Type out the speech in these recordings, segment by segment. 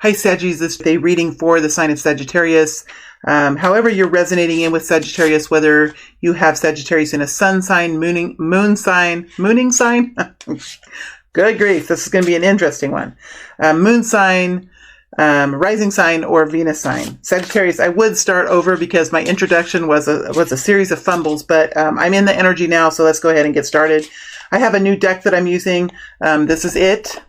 Hi Saggies, this is a reading for the sign of Sagittarius. However you're resonating in with Sagittarius, whether you have Sagittarius in a sun sign, mooning sign. Good grief, this is going to be an interesting one. Moon sign, rising sign, or Venus sign. Sagittarius, I would start over because my introduction was a series of fumbles, but I'm in the energy now, so let's go ahead and get started. I have a new deck that I'm using. This is it.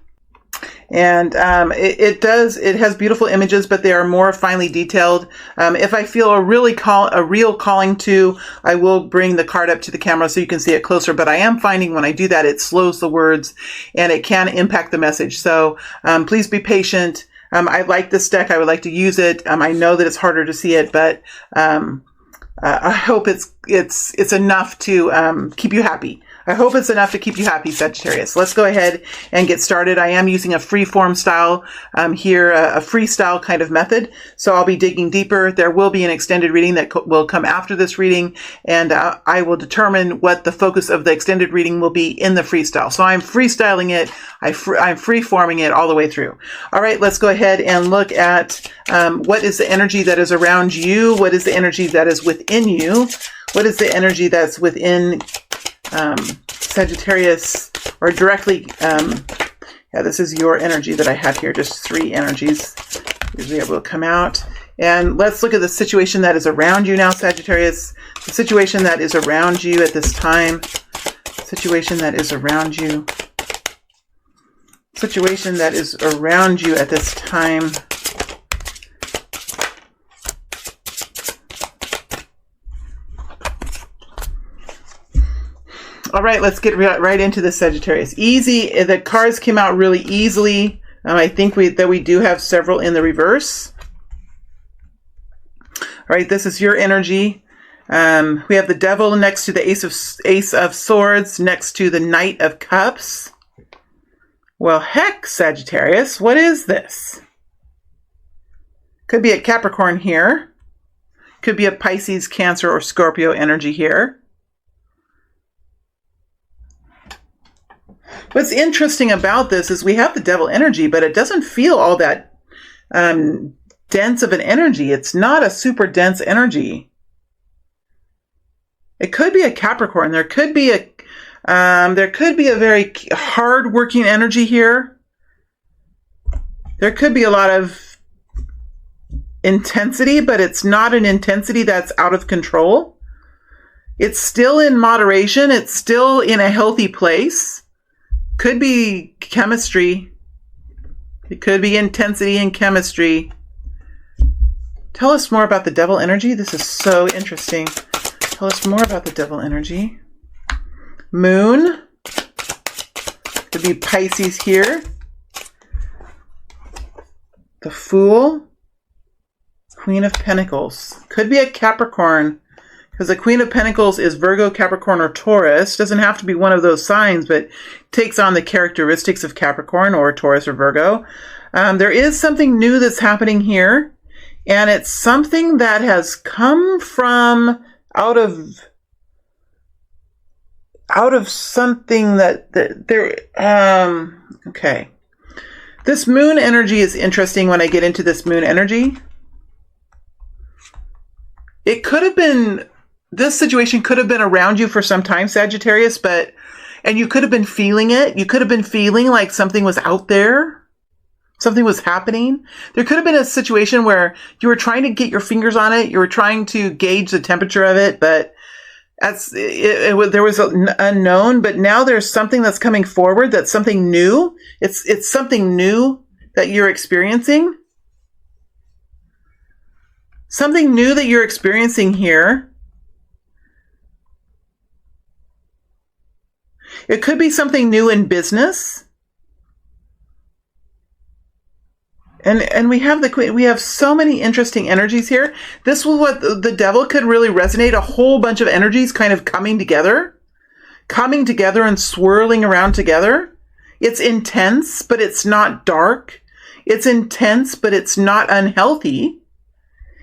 And it has beautiful images, but they are more finely detailed. If I feel a real calling to, I will bring the card up to the camera so you can see it closer. But I am finding when I do that, it slows the words and it can impact the message. So please be patient. I like this deck. I would like to use it. I know that it's harder to see it, but I hope it's enough to keep you happy. I hope it's enough to keep you happy, Sagittarius. Let's go ahead and get started. I am using a free-form style here, a freestyle kind of method. So I'll be digging deeper. There will be an extended reading that will come after this reading, and I will determine what the focus of the extended reading will be in the freestyle. So I'm freestyling it. I'm free-forming it all the way through. All right, let's go ahead and look at what is the energy that is around you? What is the energy that is within you? What is the energy that's within Sagittarius, or directly, this is your energy that I have here, just 3 energies. Usually it will come out. And let's look at the situation that is around you now, Sagittarius. The situation that is around you at this time. Situation that is around you. Situation that is around you at this time. All right, let's get right into this, Sagittarius. Easy. The cards came out really easily. I think that we do have several in the reverse. All right, this is your energy. We have the Devil next to the Ace of Swords, next to the Knight of Cups. Well, heck, Sagittarius, what is this? Could be a Capricorn here. Could be a Pisces, Cancer, or Scorpio energy here. What's interesting about this is we have the Devil energy, but it doesn't feel all that dense of an energy. It's not a super dense energy. It could be a Capricorn. There could be a very hard-working energy here. There could be a lot of intensity, but it's not an intensity that's out of control. It's still in moderation. It's still in a healthy place. Could be chemistry. It could be intensity and chemistry. Tell us more about the Devil energy. This is so interesting. Tell us more about the Devil energy. Moon. Could be Pisces here. The Fool. Queen of Pentacles. Could be a Capricorn. Because the Queen of Pentacles is Virgo, Capricorn, or Taurus. Doesn't have to be one of those signs, but takes on the characteristics of Capricorn or Taurus or Virgo. There is something new that's happening here. And it's something that has come from out of something okay. This Moon energy is interesting when I get into this Moon energy. It could have been... This situation could have been around you for some time, Sagittarius, and you could have been feeling it. You could have been feeling like something was out there. Something was happening. There could have been a situation where you were trying to get your fingers on it. You were trying to gauge the temperature of it, but there was an unknown, but now there's something that's coming forward. That's something new. It's something new that you're experiencing. Something new that you're experiencing here. It could be something new in business. And we have the Queen. We have so many interesting energies here. This was what the Devil could really resonate. A whole bunch of energies kind of coming together and swirling around together. It's intense, but it's not dark. It's intense, but it's not unhealthy.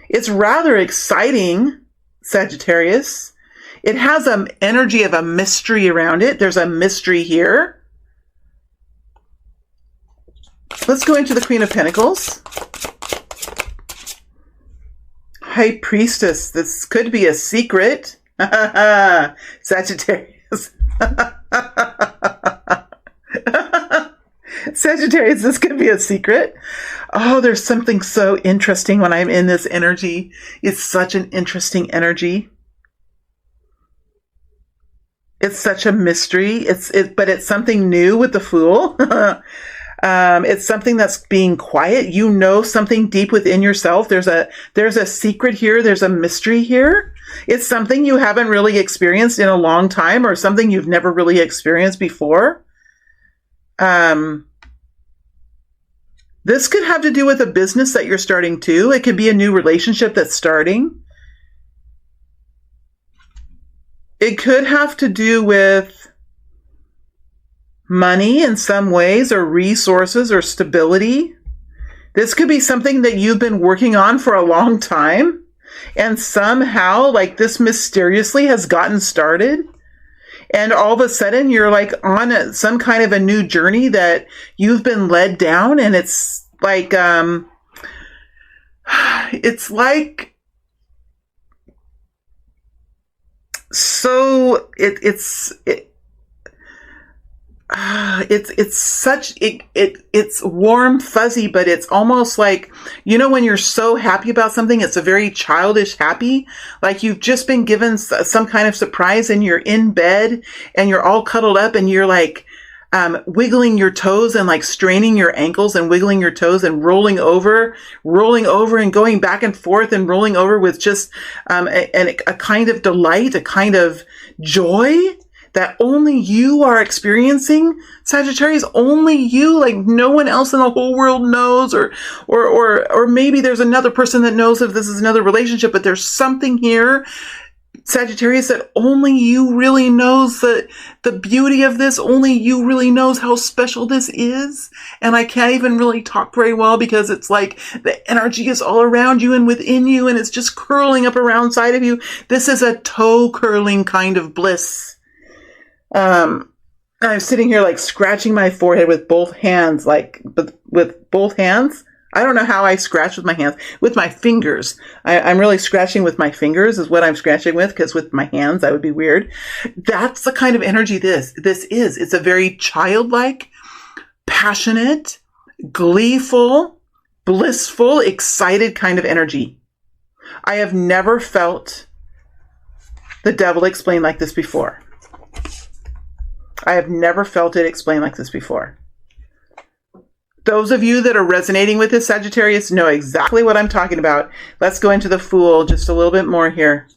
It's rather exciting, Sagittarius. It has an energy of a mystery around it. There's a mystery here. Let's go into the Queen of Pentacles. High Priestess. This could be a secret. Sagittarius. Sagittarius, this could be a secret. Oh, there's something so interesting when I'm in this energy. It's such an interesting energy. It's such a mystery. But it's something new with the Fool. It's something that's being quiet. You know something deep within yourself. There's a secret here. There's a mystery here. It's something you haven't really experienced in a long time, or something you've never really experienced before. This could have to do with a business that you're starting too. It could be a new relationship that's starting. It could have to do with money in some ways, or resources, or stability. This could be something that you've been working on for a long time, and somehow, like, this mysteriously has gotten started. And all of a sudden you're like on some kind of a new journey that you've been led down. And it's like, it's warm, fuzzy, but it's almost like, you know, when you're so happy about something, it's a very childish happy, like you've just been given some kind of surprise, and you're in bed and you're all cuddled up, and you're like, wiggling your toes and like straining your ankles and wiggling your toes and rolling over and going back and forth and rolling over with just, a kind of delight, a kind of joy that only you are experiencing, Sagittarius. Only you, like no one else in the whole world knows, or maybe there's another person that knows if this is another relationship, but there's something here, Sagittarius, that only you really knows the beauty of this. Only you really knows how special this is. And I can't even really talk very well because it's like the energy is all around you and within you, and it's just curling up around side of you. This is a toe curling kind of bliss. I'm sitting here like scratching my forehead with both hands, with both hands. I don't know how I scratch with my hands. With my fingers. I'm really scratching with my fingers is what I'm scratching with, because with my hands, that would be weird. That's the kind of energy this is. It's a very childlike, passionate, gleeful, blissful, excited kind of energy. I have never felt the devil explained like this before. I have never felt it explained like this before. Those of you that are resonating with this, Sagittarius, know exactly what I'm talking about. Let's go into the Fool just a little bit more here.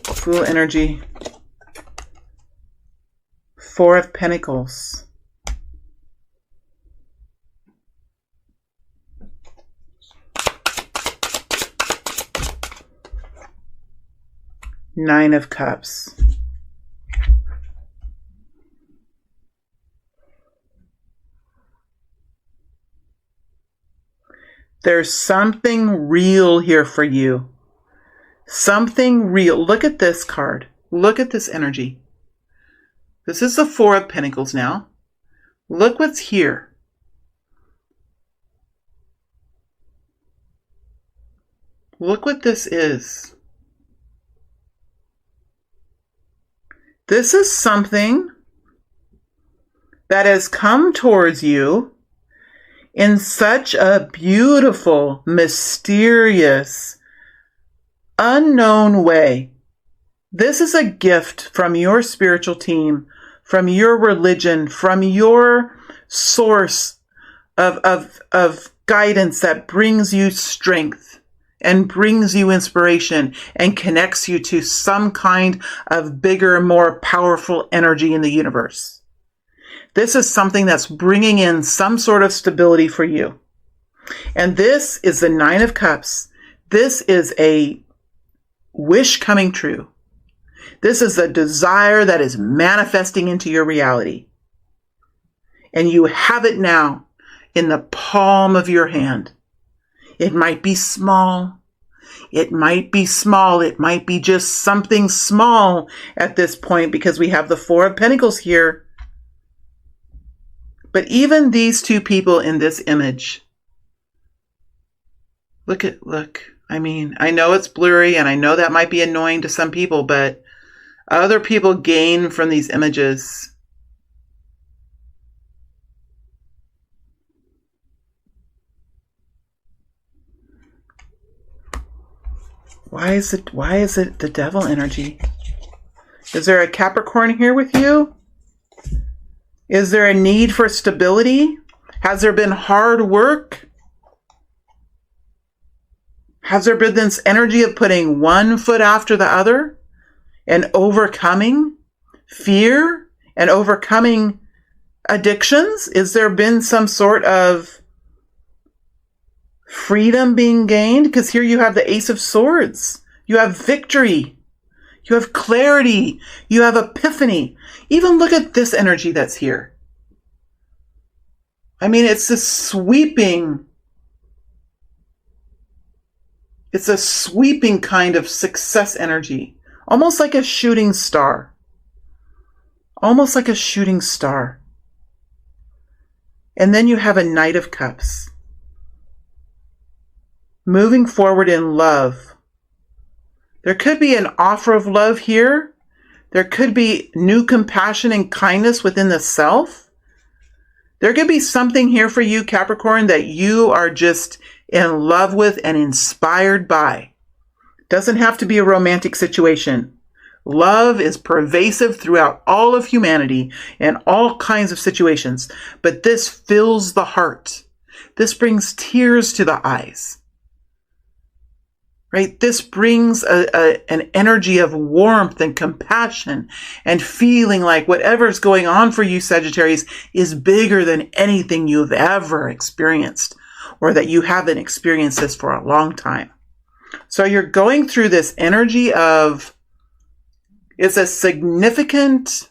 Fool energy. Four of Pentacles. Nine of Cups. There's something real here for you. Something real. Look at this card. Look at this energy. This is the Four of Pentacles now. Look what's here. Look what this is. This is something that has come towards you in such a beautiful, mysterious, unknown way. This is a gift from your spiritual team, from your religion, from your source of guidance that brings you strength and brings you inspiration and connects you to some kind of bigger, more powerful energy in the universe. This is something that's bringing in some sort of stability for you. And this is the Nine of Cups. This is a wish coming true. This is a desire that is manifesting into your reality. And you have it now in the palm of your hand. It might be small. It might be small. It might be just something small at this point because we have the Four of Pentacles here. But even these two people in this image, look. I mean, I know it's blurry and I know that might be annoying to some people, but other people gain from these images. Why is it the devil energy? Is there a Capricorn here with you? Is there a need for stability? Has there been hard work? Has there been this energy of putting one foot after the other and overcoming fear and overcoming addictions? Is there been some sort of freedom being gained? Because here you have the Ace of Swords. You have victory. You have clarity. You have epiphany. Even look at this energy that's here. I mean, it's a sweeping kind of success energy. Almost like a shooting star. Almost like a shooting star. And then you have a Knight of Cups. Moving forward in love. There could be an offer of love here. There could be new compassion and kindness within the self. There could be something here for you, Capricorn, that you are just in love with and inspired by. Doesn't have to be a romantic situation. Love is pervasive throughout all of humanity and all kinds of situations. But this fills the heart. This brings tears to the eyes. Right? This brings an energy of warmth and compassion and feeling like whatever's going on for you, Sagittarius, is bigger than anything you've ever experienced, or that you haven't experienced this for a long time. So you're going through this energy of, it's a significant,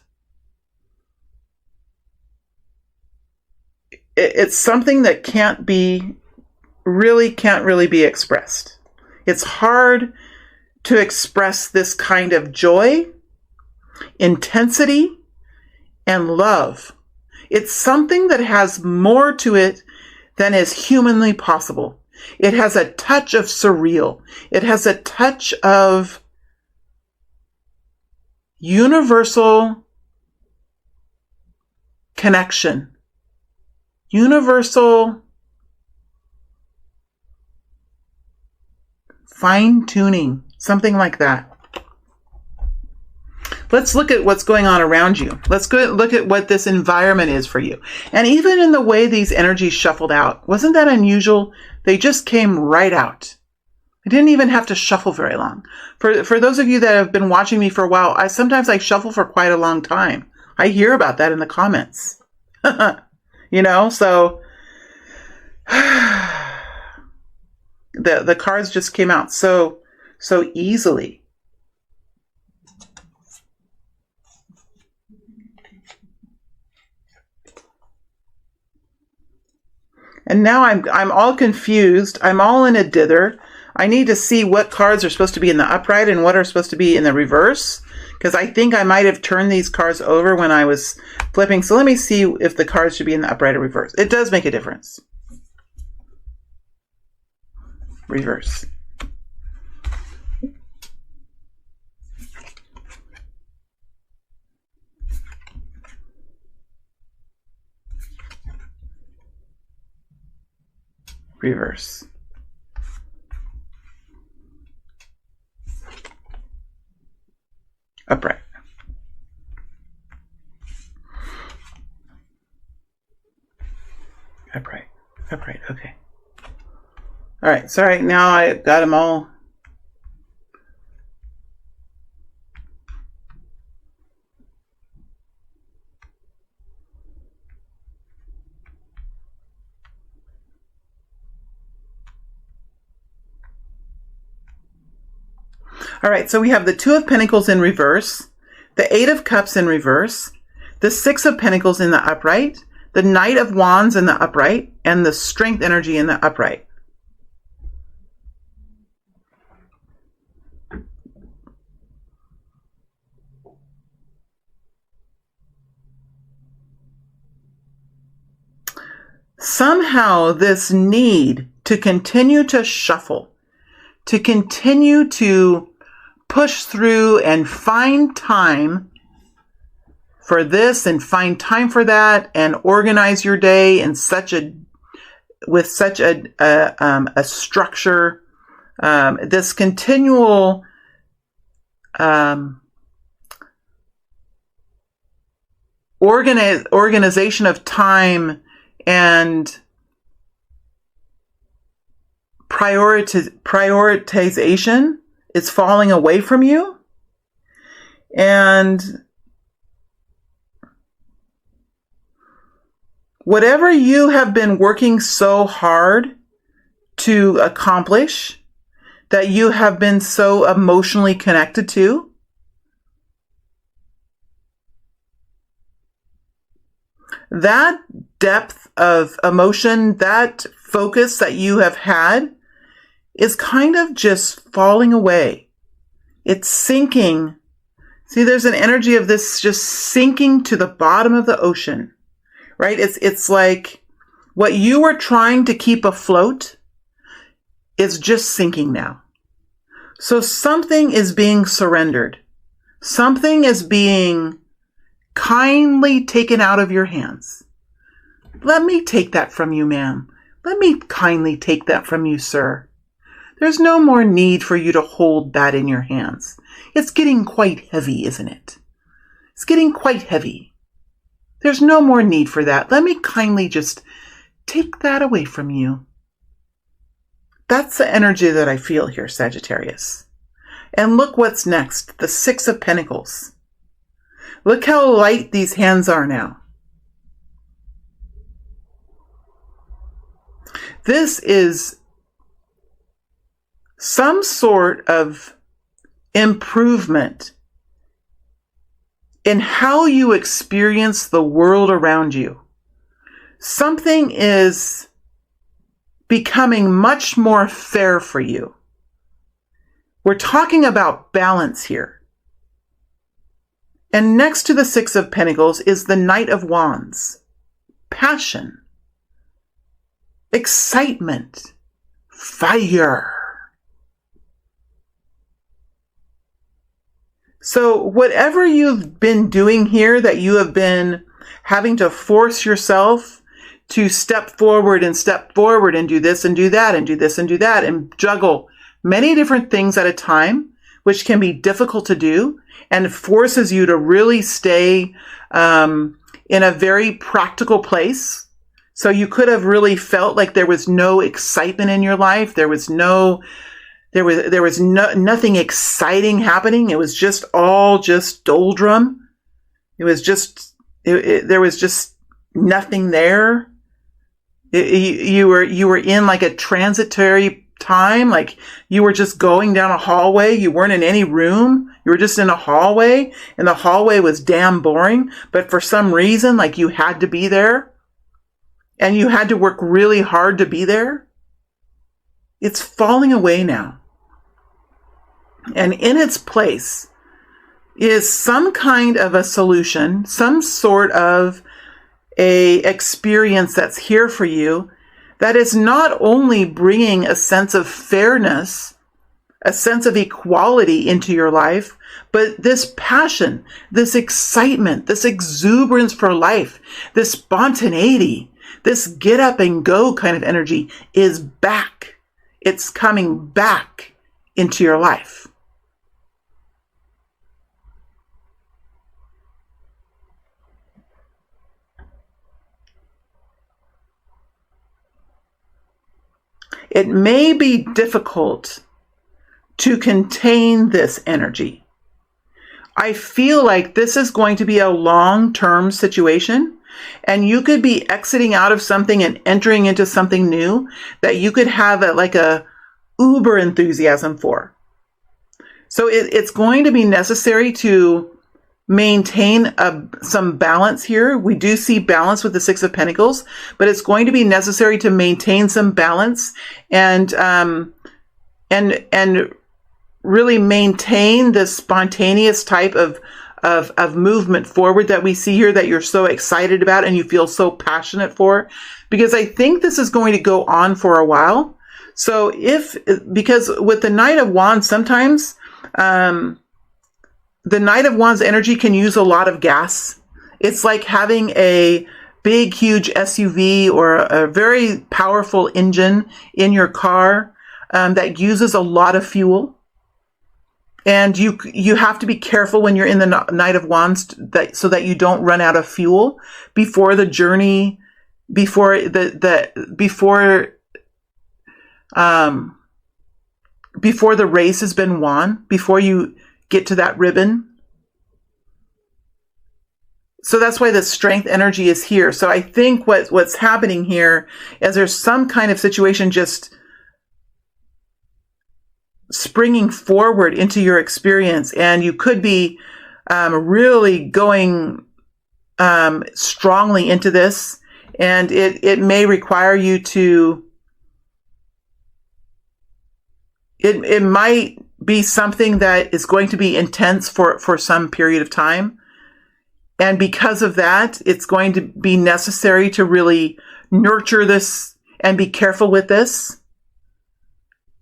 it's something that can't really be expressed. It's hard to express this kind of joy, intensity, and love. It's something that has more to it than is humanly possible. It has a touch of surreal. It has a touch of universal connection. Universal fine-tuning, something like that. Let's look at what's going on around you. Let's go look at what this environment is for you. And even in the way these energies shuffled out, wasn't that unusual? They just came right out. I didn't even have to shuffle very long. For those of you that have been watching me for a while, I sometimes shuffle for quite a long time. I hear about that in the comments. So the cards just came out so easily. And now I'm all confused. I'm all in a dither. I need to see what cards are supposed to be in the upright and what are supposed to be in the reverse, because I think I might have turned these cards over when I was flipping. So let me see if the cards should be in the upright or reverse. It does make a difference. Reverse. Reverse. Upright. Upright. Upright. Okay. All right. Sorry. Now I got them all. All right, so we have the Two of Pentacles in reverse, the Eight of Cups in reverse, the Six of Pentacles in the upright, the Knight of Wands in the upright, and the Strength energy in the upright. somehow this need to continue to shuffle, to continue to push through and find time for this and find time for that and organize your day in with such a structure, this continual organization of time and prioritization is falling away from you. And whatever you have been working so hard to accomplish, that you have been so emotionally connected to, that depth of emotion, that focus that you have had is kind of just falling away. It's sinking. See, there's an energy of this just sinking to the bottom of the ocean, right? It's like what you were trying to keep afloat is just sinking now. So something is being surrendered. Something is being kindly taken out of your hands. Let me take that from you, ma'am. Let me kindly take that from you, sir. There's no more need for you to hold that in your hands. It's getting quite heavy, isn't it? It's getting quite heavy. There's no more need for that. Let me kindly just take that away from you. That's the energy that I feel here, Sagittarius. And look what's next, the Six of Pentacles. Look how light these hands are now. This is some sort of improvement in how you experience the world around you. Something is becoming much more fair for you. We're talking about balance here. And next to the Six of Pentacles is the Knight of Wands. Passion. Excitement. Fire. So whatever you've been doing here, that you have been having to force yourself to step forward and do this and do that and do this and do that and juggle many different things at a time, which can be difficult to do and forces you to really stay in a very practical place. So you could have really felt like there was no excitement in your life. There was nothing exciting happening. It was just all just doldrum. It was just, there was just nothing there. You were in like a transitory time, like you were just going down a hallway. You weren't in any room. You were just in a hallway, and the hallway was damn boring. But for some reason, like you had to be there, and you had to work really hard to be there. It's falling away now. And in its place is some kind of a solution, some sort of a experience that's here for you that is not only bringing a sense of fairness, a sense of equality into your life, but this passion, this excitement, this exuberance for life, this spontaneity, this get up and go kind of energy is back. It's coming back into your life. It may be difficult to contain this energy. I feel like this is going to be a long-term situation, and you could be exiting out of something and entering into something new that you could have a uber enthusiasm for. So it's going to be necessary to maintain some balance here. We do see balance with the Six of Pentacles, but it's going to be necessary to maintain some balance and really maintain this spontaneous type of of movement forward that we see here that you're so excited about and you feel so passionate for, because I think this is going to go on for a while. So because with the Knight of Wands, sometimes the Knight of Wands energy can use a lot of gas. It's like having a big, huge SUV or a very powerful engine in your car that uses a lot of fuel. And you have to be careful when you're in the Knight of Wands so that you don't run out of fuel before the journey, before the race has been won, before you get to that ribbon. So that's why the strength energy is here. So I think what's happening here is there's some kind of situation just springing forward into your experience, and you could be really going strongly into this, and it may require you to. It might be something that is going to be intense for some period of time. And because of that, it's going to be necessary to really nurture this and be careful with this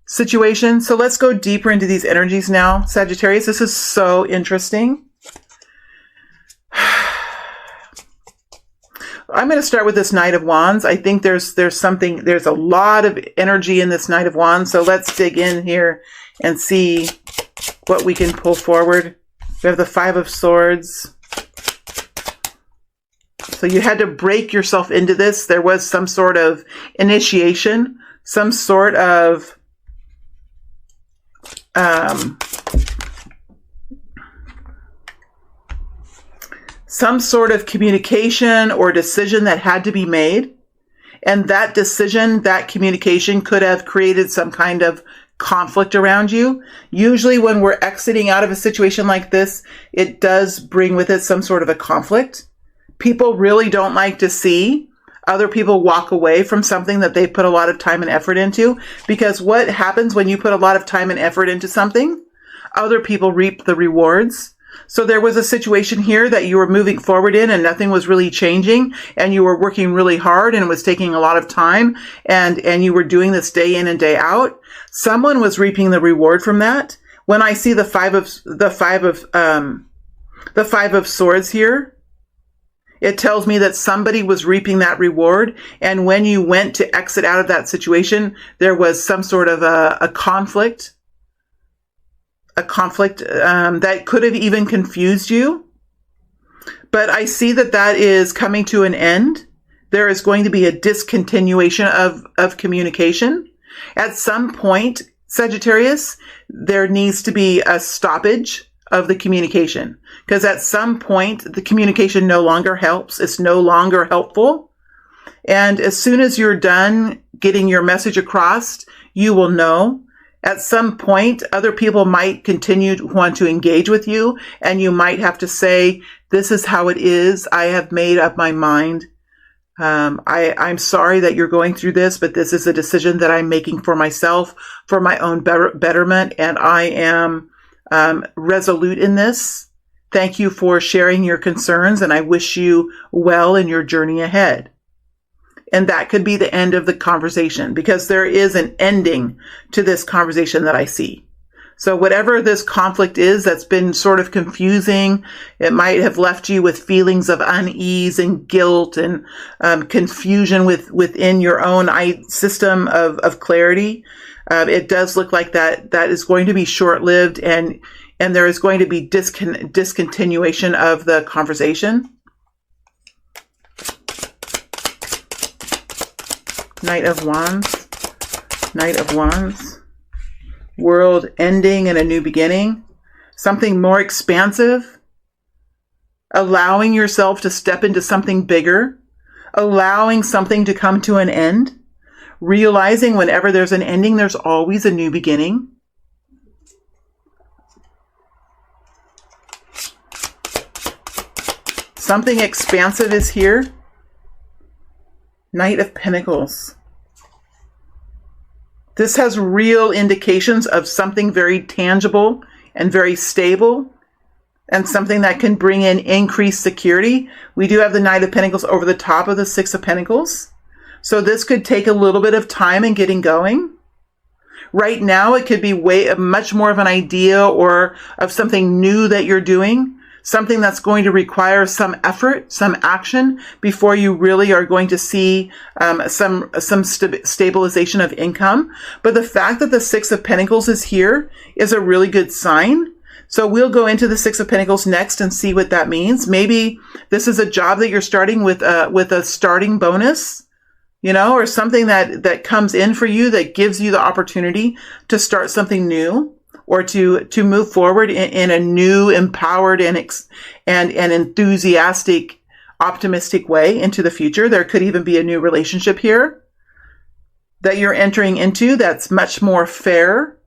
situation. So let's go deeper into these energies now, Sagittarius. This is so interesting. I'm going to start with this Knight of Wands. I think there's a lot of energy in this Knight of Wands. So let's dig in here and see what we can pull forward. We have the Five of Swords. So you had to break yourself into this. There was some sort of initiation, some sort of communication or decision that had to be made. And that decision, that communication could have created some kind of conflict around you. Usually when we're exiting out of a situation like this, it does bring with it some sort of a conflict. People really don't like to see other people walk away from something that they put a lot of time and effort into, because what happens when you put a lot of time and effort into something? Other people reap the rewards. So there was a situation here that you were moving forward in and nothing was really changing, and you were working really hard and it was taking a lot of time, and you were doing this day in and day out. Someone was reaping the reward from that. When I see the five of Swords here, it tells me that somebody was reaping that reward. And when you went to exit out of that situation, there was some sort of a conflict. That could have even confused you. But I see that is coming to an end. There is going to be a discontinuation of communication. At some point, Sagittarius, there needs to be a stoppage of the communication, because at some point the communication no longer helps. It's no longer helpful. And as soon as you're done getting your message across, you will know. At some point, other people might continue to want to engage with you, and you might have to say, this is how it is. I have made up my mind. I'm sorry that you're going through this, but this is a decision that I'm making for myself, for my own betterment, and I am resolute in this. Thank you for sharing your concerns, and I wish you well in your journey ahead. And that could be the end of the conversation, because there is an ending to this conversation that I see. So whatever this conflict is that's been sort of confusing, it might have left you with feelings of unease and guilt and confusion within your own system of clarity. It does look like that is going to be short-lived, and there is going to be discontinuation of the conversation. Knight of Wands. Knight of Wands. World ending and a new beginning. Something more expansive. Allowing yourself to step into something bigger. Allowing something to come to an end. Realizing whenever there's an ending, there's always a new beginning. Something expansive is here. Knight of Pentacles. This has real indications of something very tangible and very stable and something that can bring in increased security. We do have the Knight of Pentacles over the top of the Six of Pentacles. So this could take a little bit of time in getting going. Right now, it could be much more of an idea or of something new that you're doing, something that's going to require some effort, some action before you really are going to see some stabilization of income. But the fact that the Six of Pentacles is here is a really good sign. So we'll go into the Six of Pentacles next and see what that means. Maybe this is a job that you're starting with a starting bonus, you know, or something that comes in for you that gives you the opportunity to start something new or to move forward in a new, empowered and enthusiastic, optimistic way into the future. There could even be a new relationship here that you're entering into that's much more fair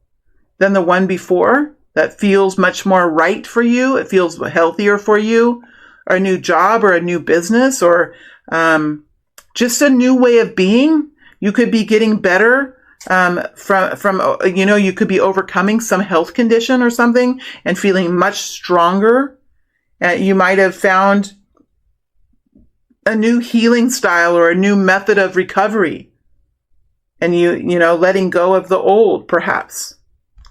than the one before, that feels much more right for you. It feels healthier for you, or a new job or a new business, or just a new way of being. You could be getting better from you know, you could be overcoming some health condition or something and feeling much stronger. You might have found a new healing style or a new method of recovery, and you know, letting go of the old perhaps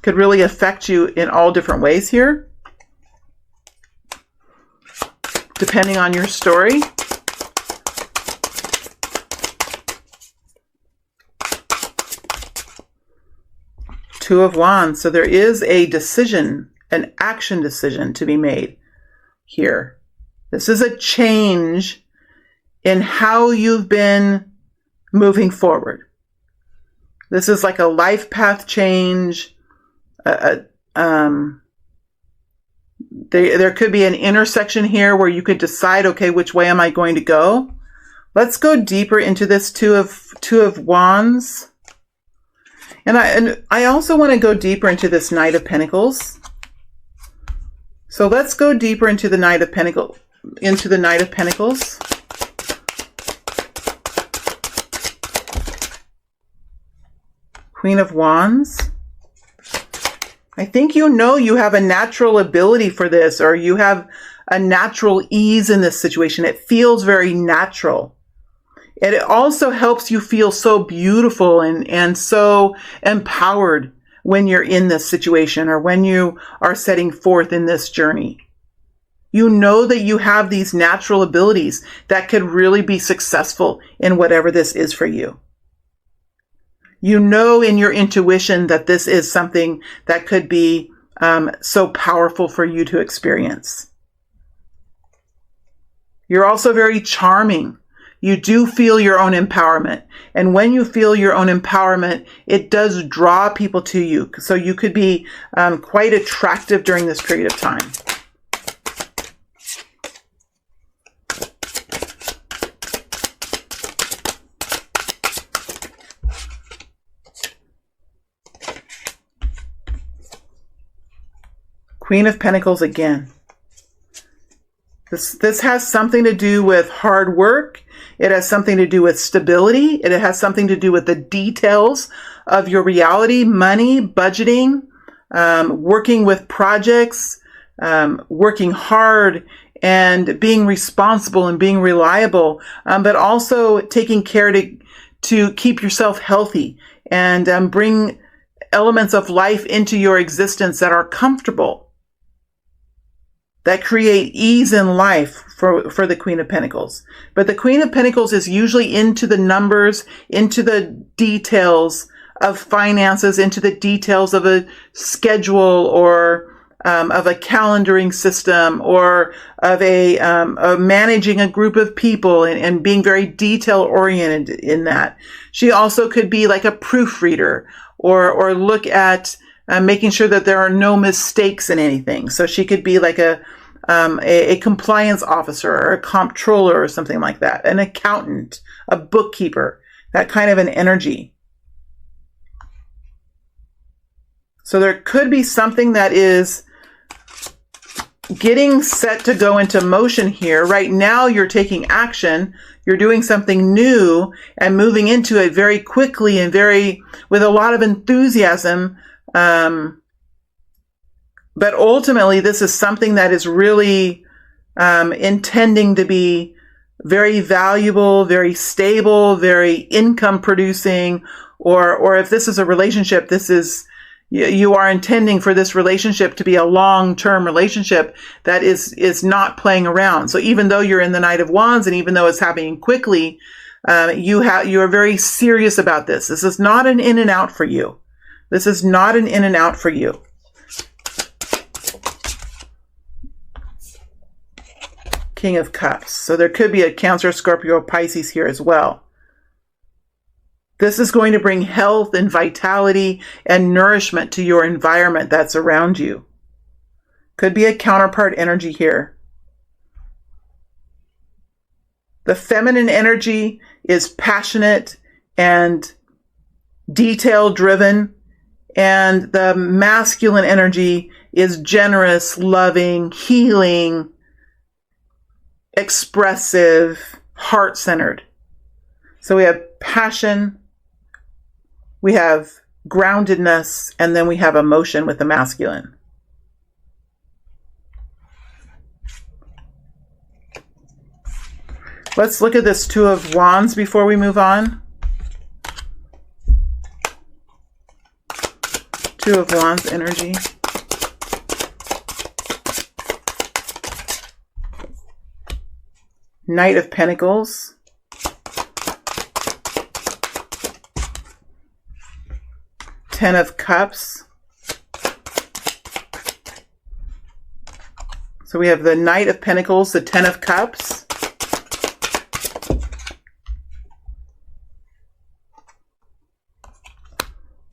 could really affect you in all different ways here, depending on your story. Two of Wands. So there is a decision, an action decision to be made here. This is a change in how you've been moving forward. This is like a life path change. There could be an intersection here where you could decide, okay, which way am I going to go? Let's go deeper into this Two of Wands. And I also want to go deeper into this Knight of Pentacles. So let's go deeper into the Knight of Pentacles. Queen of Wands. I think you know you have a natural ability for this, or you have a natural ease in this situation. It feels very natural. It also helps you feel so beautiful and so empowered when you're in this situation or when you are setting forth in this journey. You know that you have these natural abilities that could really be successful in whatever this is for you. You know in your intuition that this is something that could be so powerful for you to experience. You're also very charming. You do feel your own empowerment. And when you feel your own empowerment, it does draw people to you. So you could be quite attractive during this period of time. Queen of Pentacles again. This has something to do with hard work. It has something to do with stability. It has something to do with the details of your reality, money, budgeting, working with projects, working hard and being responsible and being reliable, but also taking care to keep yourself healthy and bring elements of life into your existence that are comfortable, that create ease in life for the Queen of Pentacles. But the Queen of Pentacles is usually into the numbers, into the details of finances, into the details of a schedule or of a calendaring system or of managing a group of people and being very detail oriented in that. She also could be like a proofreader or look at making sure that there are no mistakes in anything. So she could be like a compliance officer or a comptroller or something like that, an accountant, a bookkeeper, that kind of an energy. So there could be something that is getting set to go into motion here. Right now you're taking action. You're doing something new and moving into it very quickly and with a lot of enthusiasm. But ultimately, this is something that is really intending to be very valuable, very stable, very income producing, or if this is a relationship, this is, you are intending for this relationship to be a long-term relationship that is not playing around. So even though you're in the Knight of Wands, and even though it's happening quickly, you are very serious about this. This is not an in and out for you. This is not an in and out for you. King of Cups. So there could be a Cancer, Scorpio, Pisces here as well. This is going to bring health and vitality and nourishment to your environment that's around you. Could be a counterpart energy here. The feminine energy is passionate and detail driven, and the masculine energy is generous, loving, healing, expressive, heart-centered. So we have passion, we have groundedness, and then we have emotion with the masculine. Let's look at this Two of Wands before we move on. Two of Wands energy. Knight of Pentacles. Ten of Cups. So we have the Knight of Pentacles, the Ten of Cups.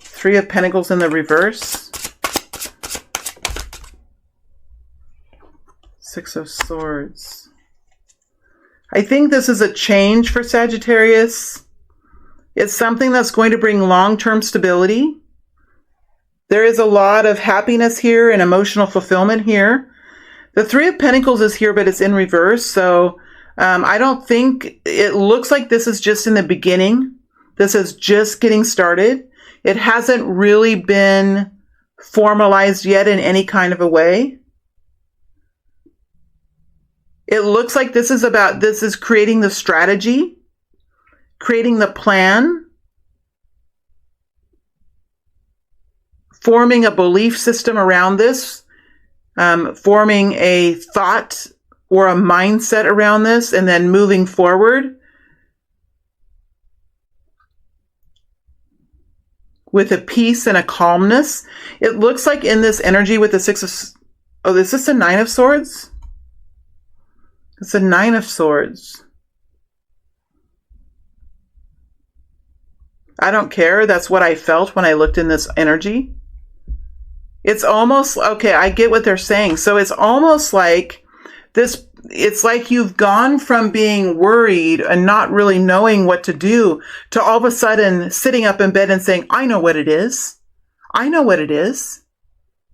Three of Pentacles in the reverse. Six of Swords. I think this is a change for Sagittarius. It's something that's going to bring long-term stability. There is a lot of happiness here and emotional fulfillment here. The Three of Pentacles is here, but it's in reverse. So I don't think, it looks like this is just in the beginning. This is just getting started. It hasn't really been formalized yet in any kind of a way. It looks like this is creating the strategy, creating the plan, forming a belief system around this, forming a thought or a mindset around this, and then moving forward with a peace and a calmness. It looks like in this energy with the Six of, oh, is this a Nine of Swords? It's a Nine of Swords. I don't care. That's what I felt when I looked in this energy. It's almost, okay, I get what they're saying. So it's almost like this, it's like you've gone from being worried and not really knowing what to do to all of a sudden sitting up in bed and saying, I know what it is. I know what it is.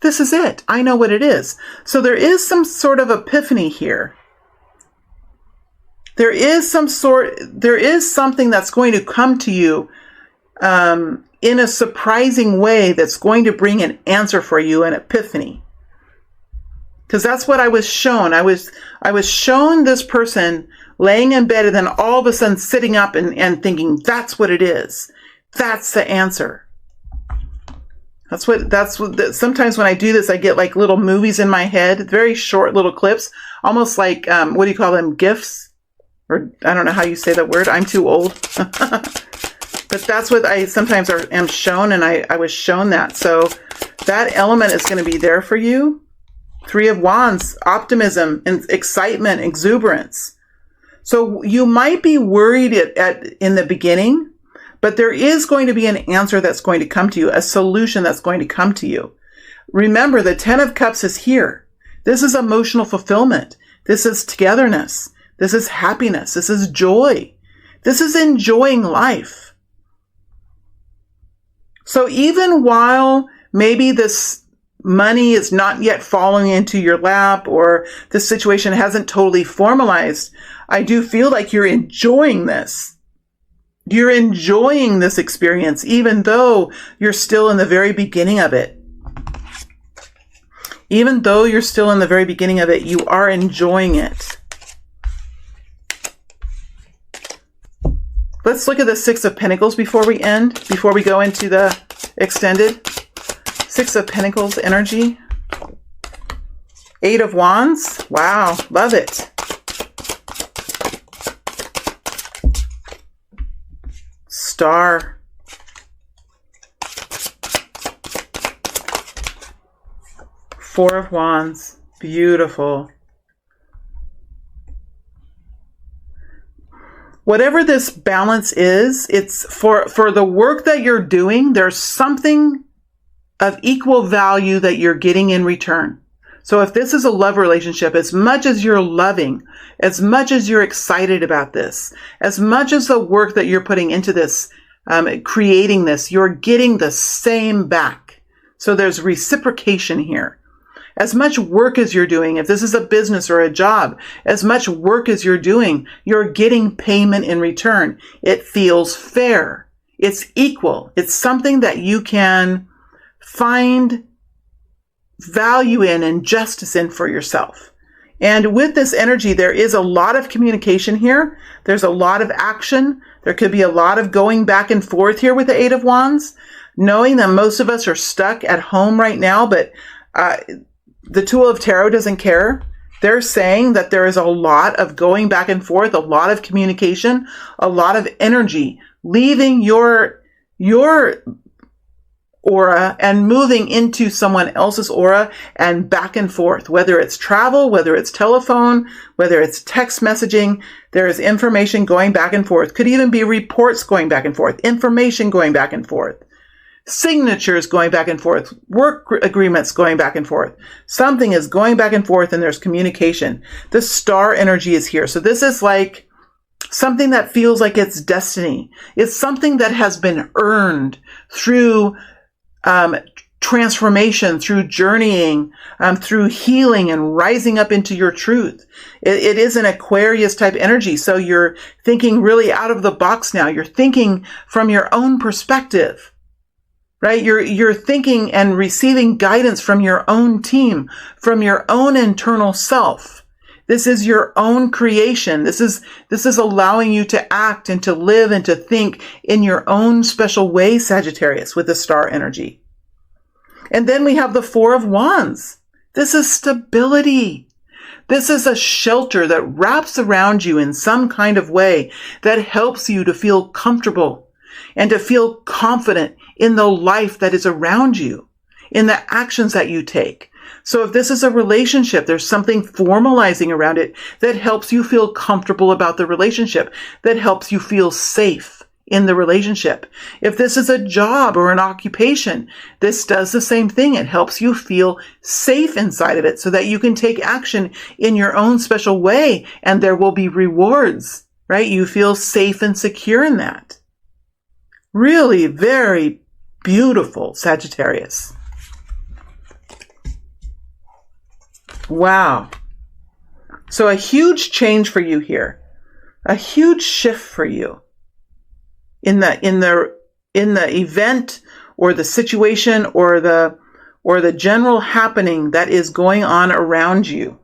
This is it. I know what it is. So there is some sort of epiphany here. There is something that's going to come to you in a surprising way that's going to bring an answer for you, an epiphany. Because that's what I was shown. I was shown this person laying in bed and then all of a sudden sitting up and thinking, that's what it is. That's the answer. That's what, sometimes when I do this, I get like little movies in my head, very short little clips, almost like, what do you call them? GIFs? Or I don't know how you say that word. I'm too old. But that's what I sometimes am shown, and I was shown that. So that element is going to be there for you. Three of Wands, optimism and excitement, exuberance. So you might be worried in the beginning, but there is going to be an answer that's going to come to you, a solution that's going to come to you. Remember, the Ten of Cups is here. This is emotional fulfillment. This is togetherness. This is happiness. This is joy. This is enjoying life. So even while maybe this money is not yet falling into your lap or the situation hasn't totally formalized, I do feel like you're enjoying this. You're enjoying this experience, even though you're still in the very beginning of it. Even though you're still in the very beginning of it, you are enjoying it. Let's look at the Six of Pentacles before we go into the extended. Six of Pentacles energy. Eight of Wands. Wow, love it. Star. Four of Wands. Beautiful. Whatever this balance is, it's for the work that you're doing, there's something of equal value that you're getting in return. So if this is a love relationship, as much as you're loving, as much as you're excited about this, as much as the work that you're putting into this, creating this, you're getting the same back. So there's reciprocation here. As much work as you're doing, if this is a business or a job, as much work as you're doing, you're getting payment in return. It feels fair. It's equal. It's something that you can find value in and justice in for yourself. And with this energy, there is a lot of communication here. There's a lot of action. There could be a lot of going back and forth here with the Eight of Wands, knowing that most of us are stuck at home right now, but the Tool of Tarot doesn't care. They're saying that there is a lot of going back and forth, a lot of communication, a lot of energy leaving your aura and moving into someone else's aura and back and forth, whether it's travel, whether it's telephone, whether it's text messaging. There is information going back and forth. Could even be reports going back and forth, information going back and forth, signatures going back and forth, work agreements going back and forth. Something is going back and forth and there's communication. The star energy is here. So this is like something that feels like it's destiny. It's something that has been earned through transformation, through journeying, through healing and rising up into your truth. It is an Aquarius type energy. So you're thinking really out of the box now. You're thinking from your own perspective. Right? You're thinking and receiving guidance from your own team, from your own internal self. This is your own creation. This is allowing you to act and to live and to think in your own special way, Sagittarius, with the star energy. And then we have the Four of Wands. This is stability. This is a shelter that wraps around you in some kind of way that helps you to feel comfortable and to feel confident in the life that is around you, in the actions that you take. So if this is a relationship, there's something formalizing around it that helps you feel comfortable about the relationship, that helps you feel safe in the relationship. If this is a job or an occupation, this does the same thing. It helps you feel safe inside of it so that you can take action in your own special way and there will be rewards, right? You feel safe and secure in that. Really very beautiful, Sagittarius. Wow. So a huge change for you here. A huge shift for you in the event or the situation or the general happening that is going on around you.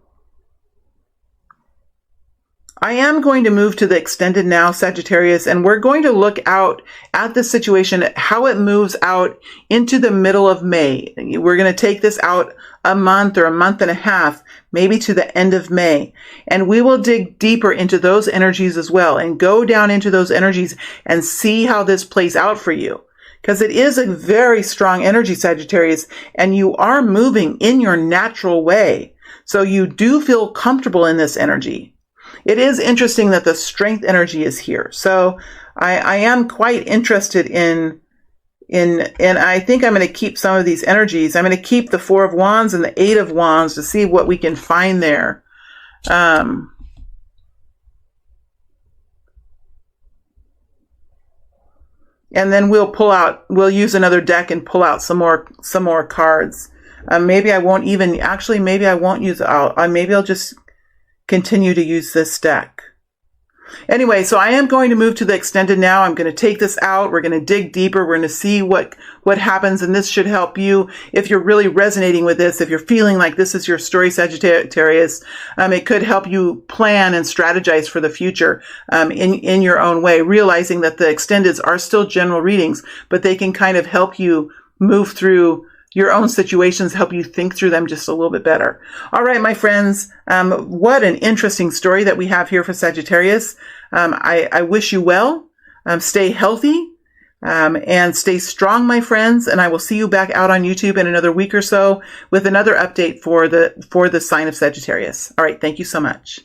I am going to move to the extended now, Sagittarius, and we're going to look out at this situation, how it moves out into the middle of May. We're going to take this out a month or a month and a half, maybe to the end of May. And we will dig deeper into those energies as well and go down into those energies and see how this plays out for you. Because it is a very strong energy, Sagittarius, and you are moving in your natural way. So you do feel comfortable in this energy. It is interesting that the strength energy is here. So I am quite interested in I think I'm going to keep some of these energies. I'm going to keep the Four of Wands and the Eight of Wands to see what we can find there. And then we'll use another deck and pull out some more cards. Maybe I won't use maybe I'll just continue to use this deck. Anyway, so I am going to move to the extended now. I'm going to take this out. We're going to dig deeper. We're going to see what happens, and this should help you if you're really resonating with this, if you're feeling like this is your story, Sagittarius. It could help you plan and strategize for the future in your own way, realizing that the extendeds are still general readings, but they can kind of help you move through your own situations, help you think through them just a little bit better. All right, my friends, what an interesting story that we have here for Sagittarius. I wish you well. Stay healthy and stay strong, my friends. And I will see you back out on YouTube in another week or so with another update for the sign of Sagittarius. All right, thank you so much.